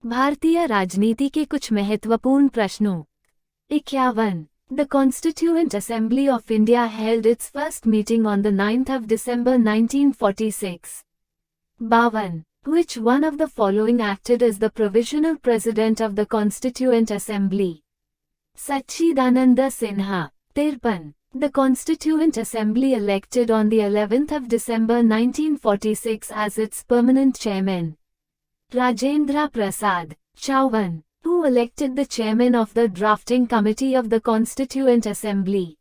भारतीय राजनीति के कुछ महत्वपूर्ण प्रश्नों। 51. The Constituent Assembly of India held its first meeting on the 9th of December 1946. 52. Which one of the following acted as the provisional president of the Constituent Assembly? Sachidananda Sinha. 53. The Constituent Assembly elected on the 11th of December 1946 as its permanent chairman Rajendra Prasad. 54. Who elected the chairman of the drafting committee of the Constituent Assembly?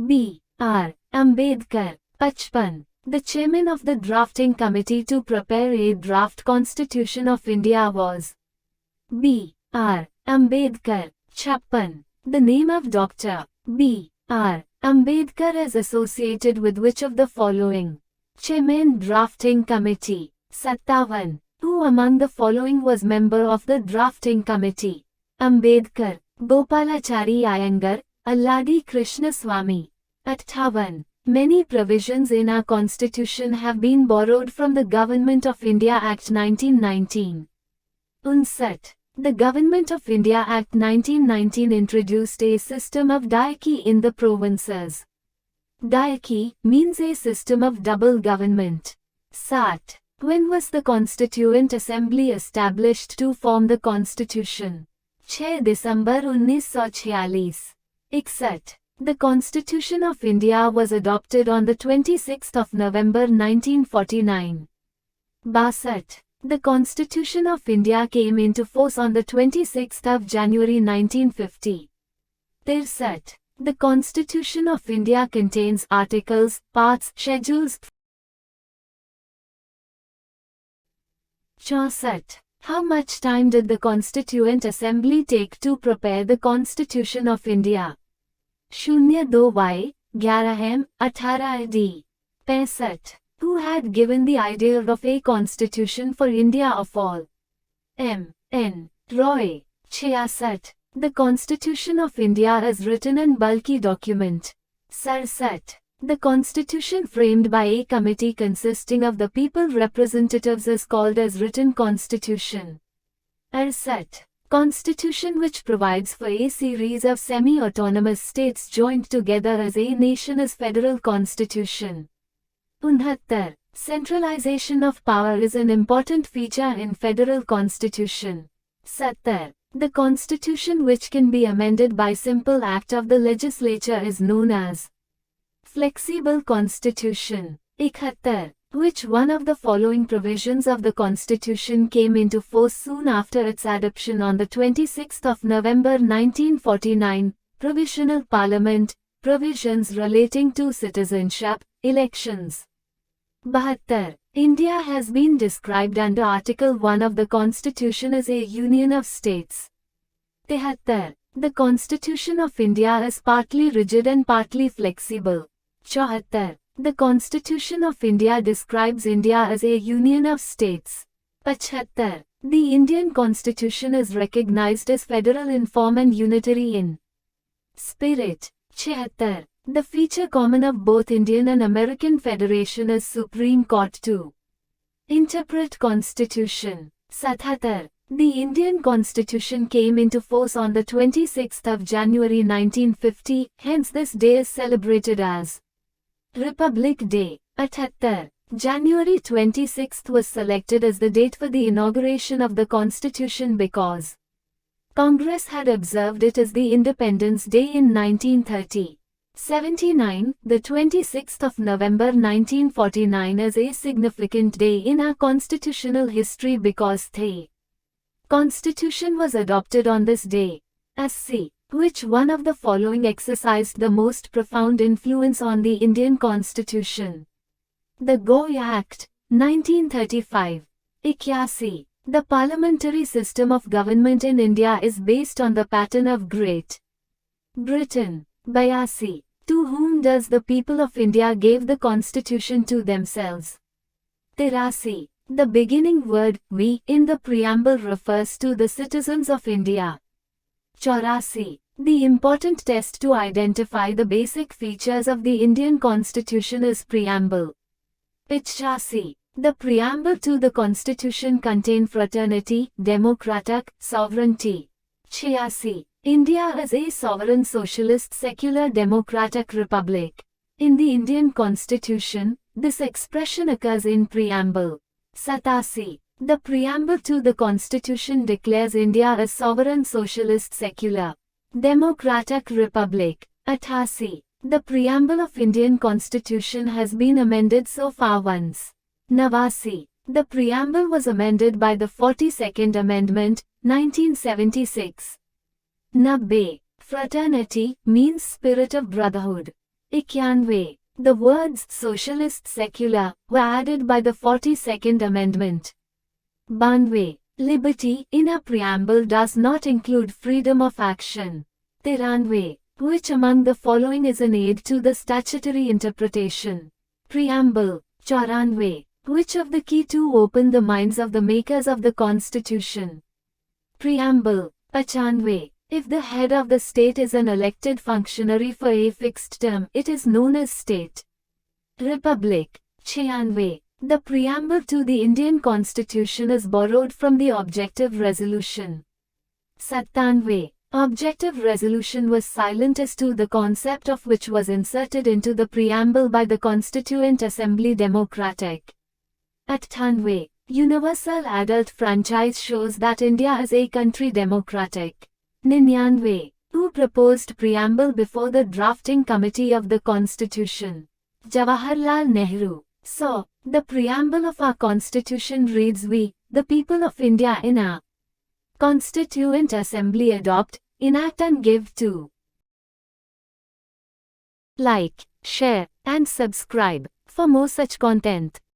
B. R. Ambedkar. 55. The chairman of the drafting committee to prepare a draft constitution of India was B. R. Ambedkar. 56. The name of Dr. B. R. Ambedkar is associated with which of the following? Chairman Drafting Committee. 57. Who among the following was member of the drafting committee? Ambedkar, Gopalachari Iyengar, Alladi Krishnaswamy. 58. Many provisions in our constitution have been borrowed from the Government of India Act 1919. 59. The Government of India Act 1919 introduced a system of diarchy in the provinces. Diarchy means a system of double government. 60. When was the Constituent Assembly established to form the Constitution? 6 December 1946. 61. The Constitution of India was adopted on the 26th of November 1949. 62. The Constitution of India came into force on the 26th of January 1950. 63. The Constitution of India contains articles, parts, schedules. 64. How much time did the Constituent Assembly take to prepare the Constitution of India? 02y, 11m, 18d. 65. Who had given the idea of a constitution for India of all? M. N. Roy. 66. The Constitution of India is written and bulky document. 67. The constitution framed by a committee consisting of the people representatives is called as written constitution. 68. Constitution which provides for a series of semi-autonomous states joined together as a nation is federal constitution. 69. Centralization of power is an important feature in federal constitution. 70. The constitution which can be amended by simple act of the legislature is known as flexible constitution. 71. Which one of the following provisions of the constitution came into force soon after its adoption on the 26th of November 1949? Provisional Parliament, provisions relating to citizenship, elections. 72. India has been described under Article 1 of the Constitution as a union of states. 73. The Constitution of India is partly rigid and partly flexible. 74. The Constitution of India describes India as a union of states. 75. The Indian Constitution is recognized as federal in form and unitary in spirit. 76. The feature common of both Indian and American Federation is Supreme Court to interpret Constitution. 77. The Indian Constitution came into force on the 26th of January 1950, hence this day is celebrated as Republic Day. 78. January 26th was selected as the date for the inauguration of the Constitution because Congress had observed it as the Independence Day in 1930. 79. The 26th of November 1949 is a significant day in our constitutional history because the Constitution was adopted on this day. SC. Which one of the following exercised the most profound influence on the Indian Constitution? The 𝐒𝐻 Act, 1935. 81. The parliamentary system of government in India is based on the pattern of Great Britain. 82. To whom does the people of India give the constitution to themselves? 83. The beginning word, we, in the preamble refers to the citizens of India. 84. The important test to identify the basic features of the Indian Constitution is preamble. 85. The preamble to the Constitution contain fraternity, democratic, sovereignty. 86. India is a sovereign socialist secular democratic republic. In the Indian Constitution, this expression occurs in preamble. 87. The preamble to the Constitution declares India a sovereign socialist secular democratic republic. 88. The preamble of Indian Constitution has been amended so far once. 89. The preamble was amended by the 42nd Amendment, 1976. 90. Fraternity means spirit of brotherhood. 91. The words socialist secular were added by the 42nd Amendment. 92. Liberty in a preamble does not include freedom of action. 93. Which among the following is an aid to the statutory interpretation? Preamble. 94. Which of the key to open the minds of the makers of the Constitution? Preamble. 95. If the head of the state is an elected functionary for a fixed term, it is known as state. Republic. 96. The preamble to the Indian Constitution is borrowed from the Objective Resolution. 97. Objective Resolution was silent as to the concept of which was inserted into the preamble by the Constituent Assembly Democratic. 98. Universal adult franchise shows that India is a country democratic. 99. Who proposed preamble before the drafting committee of the Constitution? Jawaharlal Nehru. So, the preamble of our Constitution reads, "We, the people of India in our Constituent Assembly adopt, enact and give to." Like, share, and subscribe for more such content.